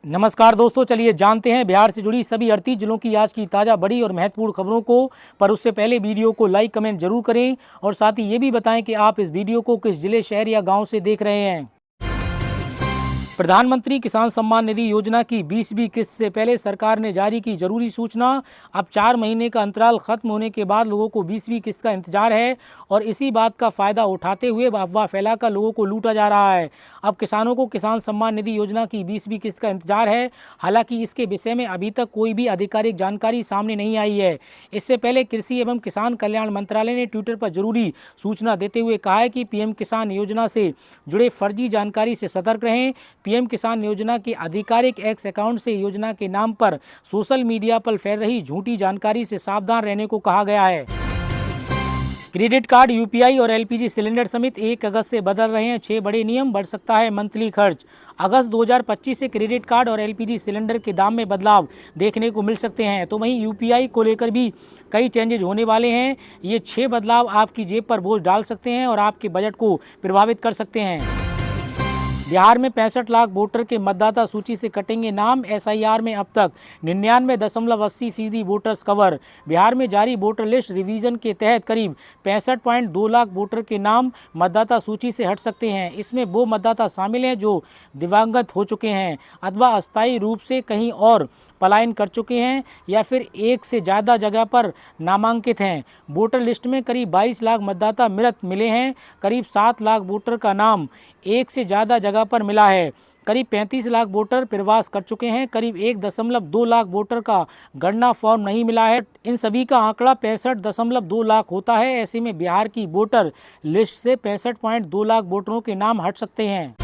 नमस्कार दोस्तों, चलिए जानते हैं बिहार से जुड़ी सभी 38 जिलों की आज की ताज़ा बड़ी और महत्वपूर्ण खबरों को। पर उससे पहले वीडियो को लाइक कमेंट जरूर करें और साथ ही ये भी बताएं कि आप इस वीडियो को किस जिले, शहर या गांव से देख रहे हैं। प्रधानमंत्री किसान सम्मान निधि योजना की 20वीं किस्त से पहले सरकार ने जारी की जरूरी सूचना। अब 4 महीने का अंतराल खत्म होने के बाद लोगों को 20वीं किस्त का इंतजार है और इसी बात का फायदा उठाते हुए अफवाह फैलाकर लोगों को लूटा जा रहा है। अब किसानों को किसान सम्मान निधि योजना की 20वीं किस्त का इंतजार है। हालांकि इसके विषय में अभी तक कोई भी आधिकारिक जानकारी सामने नहीं आई है। इससे पहले कृषि एवं किसान कल्याण मंत्रालय ने ट्विटर पर जरूरी सूचना देते हुए कहा है कि पीएम किसान योजना से जुड़े फर्जी जानकारी से सतर्क रहें। पीएम किसान योजना के आधिकारिक एक्स अकाउंट से योजना के नाम पर सोशल मीडिया पर फैल रही झूठी जानकारी से सावधान रहने को कहा गया है। क्रेडिट कार्ड, यूपीआई और एलपीजी सिलेंडर समेत 1 अगस्त से बदल रहे हैं 6 बड़े नियम। बढ़ सकता है मंथली खर्च। अगस्त 2025 से क्रेडिट कार्ड और एलपीजी सिलेंडर के दाम में बदलाव देखने को मिल सकते हैं। तो वहीं यूपीआई को लेकर भी कई चेंजेज होने वाले हैं। ये 6 बदलाव आपकी जेब पर बोझ डाल सकते हैं और आपके बजट को प्रभावित कर सकते हैं। बिहार में 65 लाख वोटर के मतदाता सूची से कटेंगे नाम। एसआईआर में अब तक 99.80% वोटर्स कवर। बिहार में जारी वोटर लिस्ट रिवीजन के तहत करीब 65.2 लाख वोटर के नाम मतदाता सूची से हट सकते हैं। इसमें वो मतदाता शामिल हैं जो दिवंगत हो चुके हैं अथवा अस्थायी रूप से कहीं और पलायन कर चुके हैं या फिर एक से ज़्यादा जगह पर नामांकित हैं। वोटर लिस्ट में करीब 22 लाख मतदाता मृत मिले हैं। करीब 7 लाख वोटर का नाम एक से ज़्यादा जगह पर मिला है। करीब 35 लाख वोटर प्रवास कर चुके हैं। करीब 1.2 लाख वोटर का गणना फॉर्म नहीं मिला है। इन सभी का आंकड़ा 65.2 लाख होता है। ऐसे में बिहार की वोटर लिस्ट से 65.2 लाख वोटरों के नाम हट सकते हैं।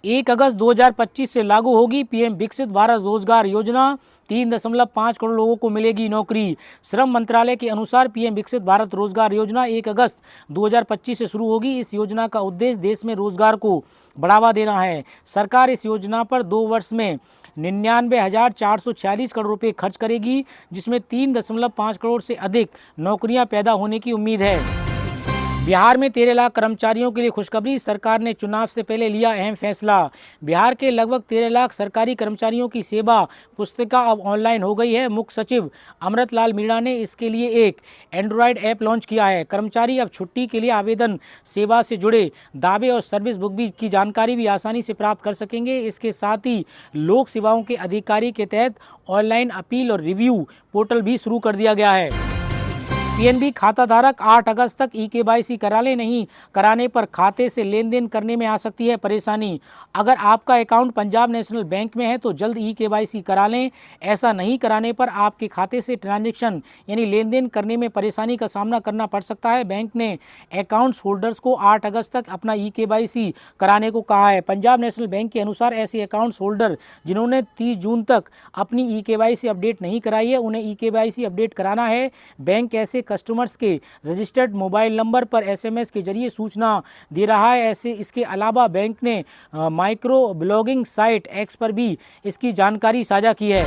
1 अगस्त 2025 से लागू होगी पीएम विकसित भारत रोजगार योजना। 3.5 करोड़ लोगों को मिलेगी नौकरी। श्रम मंत्रालय के अनुसार पीएम विकसित भारत रोजगार योजना 1 अगस्त 2025 से शुरू होगी। इस योजना का उद्देश्य देश में रोजगार को बढ़ावा देना है। सरकार इस योजना पर 2 वर्ष में 99,446 करोड़ रुपए खर्च करेगी, जिसमें 3.5 करोड़ से अधिक नौकरियां पैदा होने की उम्मीद है। बिहार में 13 लाख कर्मचारियों के लिए खुशखबरी। सरकार ने चुनाव से पहले लिया अहम फैसला। बिहार के लगभग 13 लाख सरकारी कर्मचारियों की सेवा पुस्तिका अब ऑनलाइन हो गई है। मुख्य सचिव अमृतलाल मीणा ने इसके लिए एक एंड्रॉयड ऐप लॉन्च किया है। कर्मचारी अब छुट्टी के लिए आवेदन, सेवा से जुड़े दावे और सर्विस बुक भी की जानकारी भी आसानी से प्राप्त कर सकेंगे। इसके साथ ही लोक सेवाओं के अधिकारी के तहत ऑनलाइन अपील और रिव्यू पोर्टल भी शुरू कर दिया गया है। पीएनबी खाता धारक 8 अगस्त तक ई-केवाईसी करा ले। नहीं कराने पर खाते से लेन देन करने में आ सकती है परेशानी। अगर आपका अकाउंट पंजाब नेशनल बैंक में है तो जल्द ई-केवाईसी करा लें। ऐसा नहीं कराने पर आपके खाते से ट्रांजैक्शन यानी लेन देन करने में परेशानी का सामना करना पड़ सकता है। बैंक ने अकाउंट्स होल्डर्स को 8 अगस्त तक अपना ई-केवाईसी कराने को कहा है। पंजाब नेशनल बैंक के अनुसार ऐसे अकाउंट्स होल्डर जिन्होंने 30 जून तक अपनी ई-केवाईसी अपडेट नहीं कराई है, उन्हें ई-केवाईसी अपडेट कराना है। बैंक ऐसे कस्टमर्स के रजिस्टर्ड मोबाइल नंबर पर एसएमएस के जरिए सूचना दे रहा है। इसके अलावा बैंक ने माइक्रो ब्लॉगिंग साइट एक्स पर भी इसकी जानकारी साझा की है।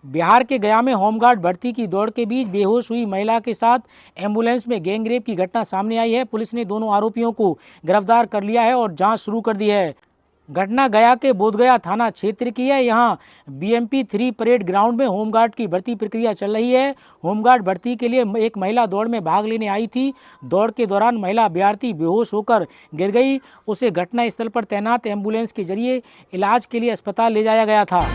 बिहार के गया में होमगार्ड भर्ती की दौड़ के बीच बेहोश हुई महिला के साथ एम्बुलेंस में गैंगरेप की घटना सामने आई है। पुलिस ने दोनों आरोपियों को गिरफ्तार कर लिया है और जांच शुरू कर दी है। घटना गया के बोधगया थाना क्षेत्र की है। यहाँ बीएमपी 3 परेड ग्राउंड में होमगार्ड की भर्ती प्रक्रिया चल रही है। होमगार्ड भर्ती के लिए एक महिला दौड़ में भाग लेने आई थी। दौड़ के दौरान महिला अभ्यर्थी बेहोश होकर गिर गई। उसे घटनास्थल पर तैनात एम्बुलेंस के जरिए इलाज के लिए अस्पताल ले जाया गया था।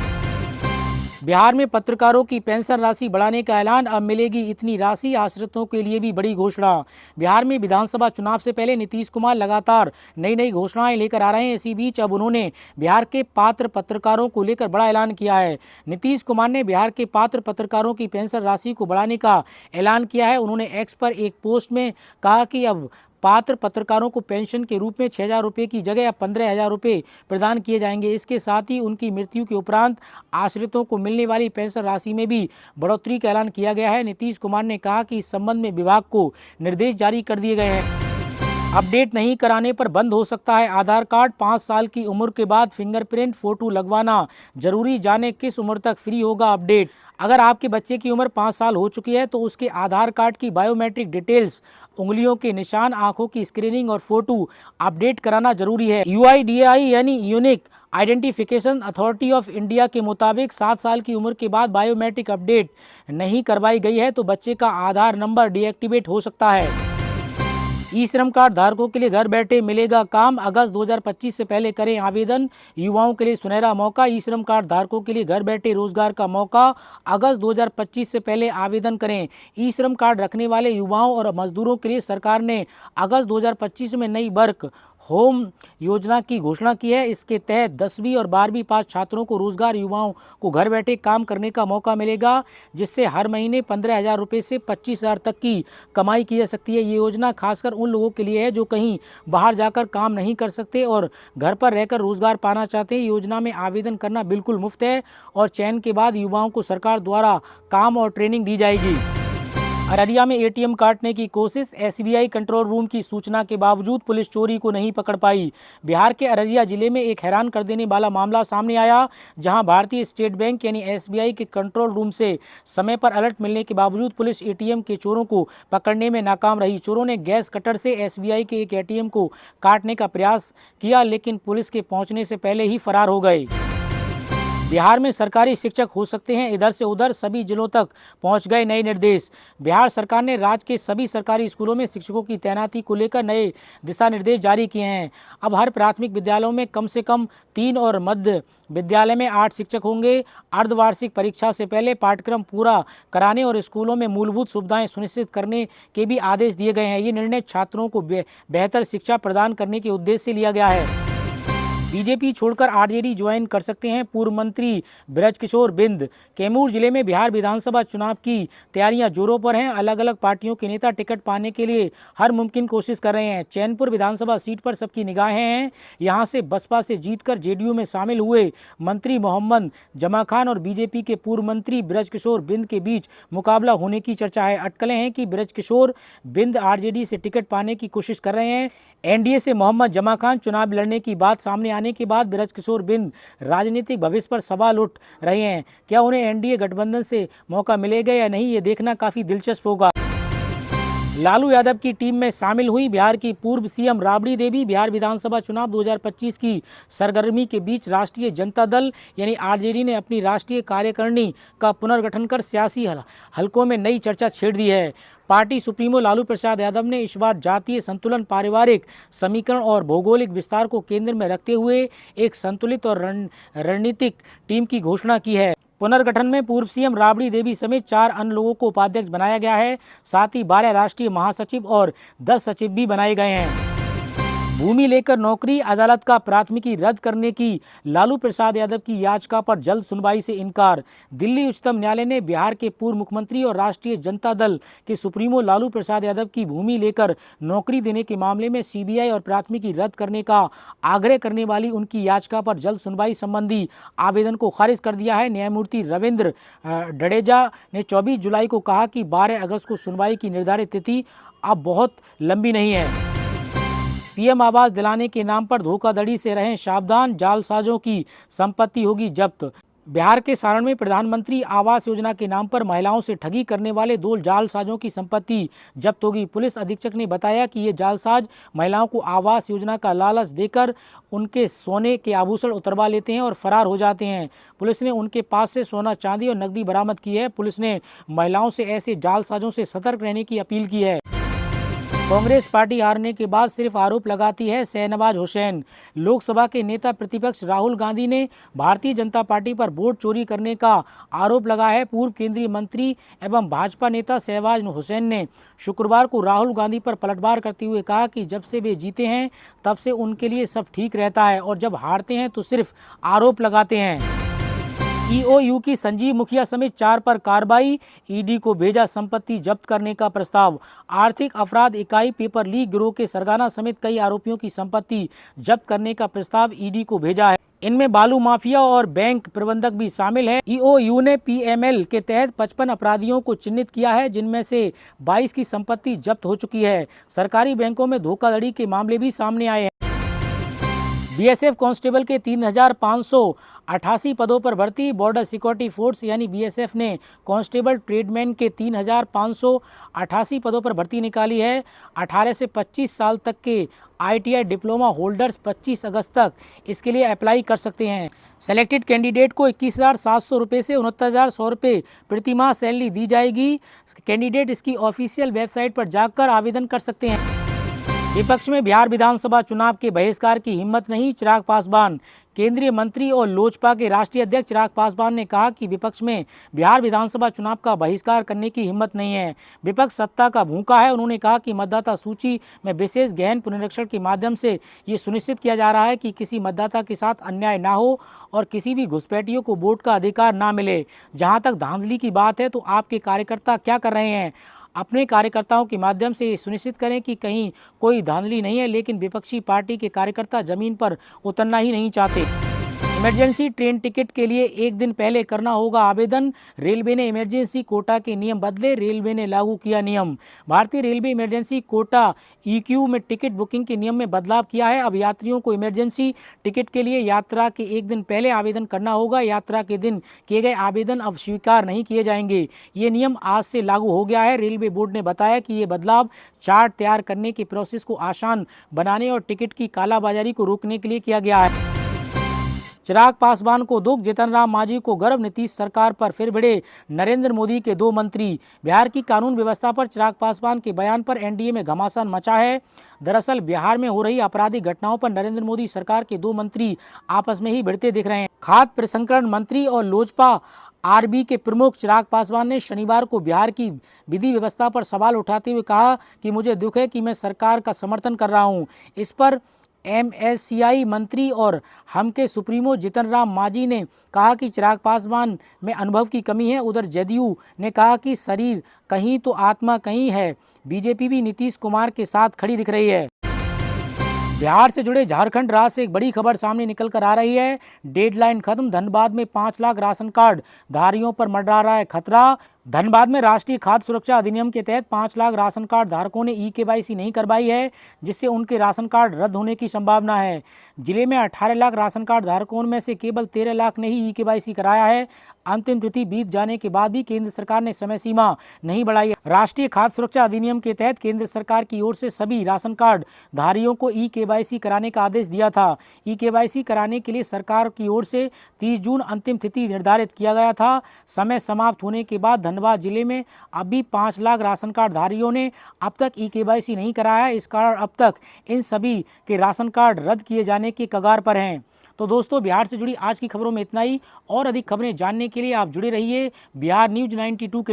बिहार में पत्रकारों की पेंशन राशि बढ़ाने का ऐलान। अब मिलेगी इतनी राशि। आश्रितों के लिए भी बड़ी घोषणा। बिहार में विधानसभा चुनाव से पहले नीतीश कुमार लगातार नई घोषणाएं लेकर आ रहे हैं। इसी बीच अब उन्होंने बिहार के पात्र पत्रकारों को लेकर बड़ा ऐलान किया है। नीतीश कुमार ने बिहार के पात्र पत्रकारों की पेंशन राशि को बढ़ाने का ऐलान किया है। उन्होंने एक्स पर एक पोस्ट में कहा कि अब पात्र पत्रकारों को पेंशन के रूप में 6,000 रुपये की जगह अब 15,000 रुपये प्रदान किए जाएंगे। इसके साथ ही उनकी मृत्यु के उपरांत आश्रितों को मिलने वाली पेंशन राशि में भी बढ़ोतरी का ऐलान किया गया है। नीतीश कुमार ने कहा कि इस संबंध में विभाग को निर्देश जारी कर दिए गए हैं। अपडेट नहीं कराने पर बंद हो सकता है आधार कार्ड। 5 साल की उम्र के बाद फिंगरप्रिंट फोटो लगवाना जरूरी, जाने किस उम्र तक फ्री होगा अपडेट। अगर आपके बच्चे की उम्र 5 साल हो चुकी है तो उसके आधार कार्ड की बायोमेट्रिक डिटेल्स, उंगलियों के निशान, आंखों की स्क्रीनिंग और फोटो अपडेट कराना जरूरी है। UIDAI यानी unique identification authority of India के मुताबिक 7 साल की उम्र के बाद बायोमेट्रिक अपडेट नहीं करवाई गई है तो बच्चे का आधार नंबर डीएक्टिवेट हो सकता है। ई श्रम कार्ड धारकों के लिए घर बैठे मिलेगा काम। अगस्त 2025 से पहले करें आवेदन, युवाओं के लिए सुनहरा मौका। ई श्रम कार्ड धारकों के लिए घर बैठे रोजगार का मौका। अगस्त 2025 से पहले आवेदन करें। ई श्रम कार्ड रखने वाले युवाओं और मजदूरों के लिए सरकार ने अगस्त 2025 में नई वर्क होम योजना की घोषणा की है। इसके तहत 10वीं और 12वीं पास छात्रों को रोजगार, युवाओं को घर बैठे काम करने का मौका मिलेगा, जिससे हर महीने 15,000 रुपये से 25,000 तक की कमाई की जा सकती है। ये योजना खासकर उन लोगों के लिए है जो कहीं बाहर जाकर काम नहीं कर सकते और घर पर रहकर रोजगार पाना चाहते हैं। योजना में आवेदन करना बिल्कुल मुफ्त है और चयन के बाद युवाओं को सरकार द्वारा काम और ट्रेनिंग दी जाएगी। अररिया में ATM काटने की कोशिश, SBI कंट्रोल रूम की सूचना के बावजूद पुलिस चोरी को नहीं पकड़ पाई। बिहार के अररिया जिले में एक हैरान कर देने वाला मामला सामने आया, जहां भारतीय स्टेट बैंक यानी SBI के कंट्रोल रूम से समय पर अलर्ट मिलने के बावजूद पुलिस ATM के चोरों को पकड़ने में नाकाम रही। चोरों ने गैस कटर से SBI के एक ATM को काटने का प्रयास किया, लेकिन पुलिस के पहुंचने से पहले ही फरार हो गए। बिहार में सरकारी शिक्षक हो सकते हैं इधर से उधर, सभी जिलों तक पहुंच गए नए निर्देश। बिहार सरकार ने राज्य के सभी सरकारी स्कूलों में शिक्षकों की तैनाती को लेकर नए दिशा निर्देश जारी किए हैं। अब हर प्राथमिक विद्यालयों में कम से कम 3 और मध्य विद्यालय में 8 शिक्षक होंगे। अर्धवार्षिक परीक्षा से पहले पाठ्यक्रम पूरा कराने और स्कूलों में मूलभूत सुविधाएं सुनिश्चित करने के भी आदेश दिए गए हैं। ये निर्णय छात्रों को बेहतर शिक्षा प्रदान करने के उद्देश्य से लिया गया है। बीजेपी छोड़कर आरजेडी ज्वाइन कर सकते हैं पूर्व मंत्री बृजकिशोर बिंद। कैमूर जिले में बिहार विधानसभा चुनाव की तैयारियां जोरों पर हैं। अलग अलग पार्टियों के नेता टिकट पाने के लिए हर मुमकिन कोशिश कर रहे हैं। चैनपुर विधानसभा सीट पर सबकी निगाहें हैं। यहां से बसपा से जीतकर जेडीयू में शामिल हुए मंत्री मोहम्मद जमा खान और बीजेपी के पूर्व मंत्री बृजकिशोर बिंद के बीच मुकाबला होने की चर्चा है। अटकलें हैं कि बृजकिशोर बिंद आरजेडी से टिकट पाने की कोशिश कर रहे हैं। एनडीए से मोहम्मद जमा खान चुनाव लड़ने की बात सामने आने के बाद बृजकिशोर बिंद राजनीतिक भविष्य पर सवाल उठ रहे हैं। क्या उन्हें एनडीए गठबंधन से मौका मिलेगा या नहीं, ये देखना काफी दिलचस्प होगा। लालू यादव की टीम में शामिल हुई बिहार की पूर्व सीएम राबड़ी देवी। बिहार विधानसभा चुनाव 2025 की सरगर्मी के बीच राष्ट्रीय जनता दल यानी आरजेडी ने अपनी राष्ट्रीय कार्यकारिणी का पुनर्गठन कर सियासी हलकों में नई चर्चा छेड़ दी है। पार्टी सुप्रीमो लालू प्रसाद यादव ने इस बार जातीय संतुलन, पारिवारिक समीकरण और भौगोलिक विस्तार को केंद्र में रखते हुए एक संतुलित और रणनीतिक टीम की घोषणा की है। पुनर्गठन में पूर्व सीएम राबड़ी देवी समेत 4 अन्य लोगों को उपाध्यक्ष बनाया गया है। साथ ही 12 राष्ट्रीय महासचिव और 10 सचिव भी बनाए गए हैं। भूमि लेकर नौकरी, अदालत का प्राथमिकी रद्द करने की लालू प्रसाद यादव की याचिका पर जल्द सुनवाई से इनकार। दिल्ली उच्चतम न्यायालय ने बिहार के पूर्व मुख्यमंत्री और राष्ट्रीय जनता दल के सुप्रीमो लालू प्रसाद यादव की भूमि लेकर नौकरी देने के मामले में सीबीआई और प्राथमिकी रद्द करने का आग्रह करने वाली उनकी याचिका पर जल्द सुनवाई संबंधी आवेदन को खारिज कर दिया है। न्यायमूर्ति रविंद्र डडेजा ने 24 जुलाई को कहा कि 12 अगस्त को सुनवाई की निर्धारित तिथि अब बहुत लंबी नहीं है। पीएम आवास दिलाने के नाम पर धोखाधड़ी से रहें सावधान, जालसाजों की संपत्ति होगी जब्त। बिहार के सारण में प्रधानमंत्री आवास योजना के नाम पर महिलाओं से ठगी करने वाले 2 जालसाजों की संपत्ति जब्त होगी। पुलिस अधीक्षक ने बताया कि ये जालसाज महिलाओं को आवास योजना का लालच देकर उनके सोने के आभूषण उतरवा लेते हैं और फरार हो जाते हैं। पुलिस ने उनके पास से सोना, चांदी और नकदी बरामद की है। पुलिस ने महिलाओं से ऐसे जालसाजों से सतर्क रहने की अपील की है। कांग्रेस पार्टी हारने के बाद सिर्फ आरोप लगाती है, शहनवाज हुसैन। लोकसभा के नेता प्रतिपक्ष राहुल गांधी ने भारतीय जनता पार्टी पर वोट चोरी करने का आरोप लगाया है। पूर्व केंद्रीय मंत्री एवं भाजपा नेता शहनवाज हुसैन ने शुक्रवार को राहुल गांधी पर पलटवार करते हुए कहा कि जब से वे जीते हैं तब से उनके लिए सब ठीक रहता है और जब हारते हैं तो सिर्फ आरोप लगाते हैं। ईओयू की संजीव मुखिया समेत 4 पर कार्रवाई, ईडी को भेजा संपत्ति जब्त करने का प्रस्ताव। आर्थिक अपराध इकाई पेपर लीक गिरोह के सरगना समेत कई आरोपियों की संपत्ति जब्त करने का प्रस्ताव ईडी को भेजा है। इनमें बालू माफिया और बैंक प्रबंधक भी शामिल हैं। ईओयू ने पीएमएल के तहत 55 अपराधियों को चिन्हित किया है, जिनमें से 22 की संपत्ति जब्त हो चुकी है। सरकारी बैंकों में धोखाधड़ी के मामले भी सामने आए हैं। बीएसएफ कांस्टेबल के 3,588 पदों पर भर्ती। बॉर्डर सिक्योरिटी फोर्स यानी बीएसएफ ने कांस्टेबल ट्रेडमैन के 3,588 पदों पर भर्ती निकाली है। 18 से 25 साल तक के आईटीआई डिप्लोमा होल्डर्स 25 अगस्त तक इसके लिए अप्लाई कर सकते हैं। सेलेक्टेड कैंडिडेट को 21,700 रुपये से 69,100 रुपये प्रतिमाह सैलरी दी जाएगी। कैंडिडेट इसकी ऑफिशियल वेबसाइट पर जाकर आवेदन कर सकते हैं। विपक्ष में बिहार विधानसभा चुनाव के बहिष्कार की हिम्मत नहीं, चिराग पासवान। केंद्रीय मंत्री और लोजपा के राष्ट्रीय अध्यक्ष चिराग पासवान ने कहा कि विपक्ष में बिहार विधानसभा चुनाव का बहिष्कार करने की हिम्मत नहीं है। विपक्ष सत्ता का भूखा है। उन्होंने कहा कि मतदाता सूची में विशेष गहन पुनरीक्षण के माध्यम से ये सुनिश्चित किया जा रहा है कि किसी मतदाता के साथ अन्याय ना हो और किसी भी घुसपैठियों को वोट का अधिकार ना मिले। जहाँ तक धांधली की बात है, तो आपके कार्यकर्ता क्या कर रहे हैं? अपने कार्यकर्ताओं के माध्यम से ये सुनिश्चित करें कि कहीं कोई धांधली नहीं है, लेकिन विपक्षी पार्टी के कार्यकर्ता जमीन पर उतरना ही नहीं चाहते। इमरजेंसी ट्रेन टिकट के लिए एक दिन पहले करना होगा आवेदन। रेलवे ने इमरजेंसी कोटा के नियम बदले, रेलवे ने लागू किया नियम। भारतीय रेलवे इमरजेंसी कोटा ईक्यू में टिकट बुकिंग के नियम में बदलाव किया है। अब यात्रियों को इमरजेंसी टिकट के लिए यात्रा के एक दिन पहले आवेदन करना होगा। यात्रा के दिन किए गए आवेदन अब स्वीकार नहीं किए जाएंगे। ये नियम आज से लागू हो गया है। रेलवे बोर्ड ने बताया कि ये बदलाव चार्ट तैयार करने के प्रोसेस को आसान बनाने और टिकट की कालाबाजारी को रोकने के लिए किया गया है। चिराग पासवान को दुख, जीतन राम मांझी को गर्व। नीतीश सरकार पर फिर भिड़े नरेंद्र मोदी के 2 मंत्री। बिहार की कानून व्यवस्था पर चिराग पासवान के बयान पर एनडीए में घमासान मचा है। दरअसल बिहार में हो रही आपराधिक घटनाओं पर नरेंद्र मोदी सरकार के 2 मंत्री आपस में ही भिड़ते दिख रहे हैं। खाद्य प्रसंस्करण मंत्री और लोजपा आरबी के प्रमुख चिराग पासवान ने शनिवार को बिहार की विधि व्यवस्था पर सवाल उठाते हुए कहा कि मुझे दुख है कि मैं सरकार का समर्थन कर रहा हूं। इस पर एमएससीआई मंत्री और हम के सुप्रीमो जीतन राम मांझी ने कहा कि चिराग पासवान में अनुभव की कमी है। उधर जदयू ने कहा कि शरीर कहीं तो आत्मा कहीं है। बीजेपी भी नीतीश कुमार के साथ खड़ी दिख रही है। बिहार से जुड़े झारखंड राज्य से एक बड़ी खबर सामने निकल कर आ रही है। डेडलाइन खत्म, धनबाद में 5 लाख राशन कार्ड धारियों पर मंडरा रहा है खतरा। धनबाद में राष्ट्रीय खाद्य सुरक्षा अधिनियम के तहत 5 लाख राशन कार्ड धारकों ने ई-केवाईसी नहीं करवाई है, जिससे उनके राशन कार्ड रद्द होने की संभावना है। जिले में 18 लाख राशन कार्ड धारकों में से केवल 13 लाख ने ही ई-केवाईसी कराया है। अंतिम तिथि बीत जाने के बाद भी केंद्र सरकार ने समय सीमा नहीं बढ़ाई है। राष्ट्रीय खाद्य सुरक्षा अधिनियम के तहत केंद्र सरकार की ओर से सभी राशन कार्ड धारियों को ई-केवाईसी कराने का आदेश दिया था। ई-केवाईसी कराने के लिए सरकार की ओर से 30 जून अंतिम तिथि निर्धारित किया गया था। समय समाप्त होने के बाद धनबाद जिले में अभी 5 लाख राशन कार्ड धारियों ने अब तक ई-केवाईसी नहीं कराया है। इस कारण अब तक इन सभी के राशन कार्ड रद्द किए जाने के कगार पर हैं। तो दोस्तों, बिहार से जुड़ी आज की खबरों में इतना ही। और अधिक खबरें जानने के लिए आप जुड़े रहिए बिहार न्यूज 92 के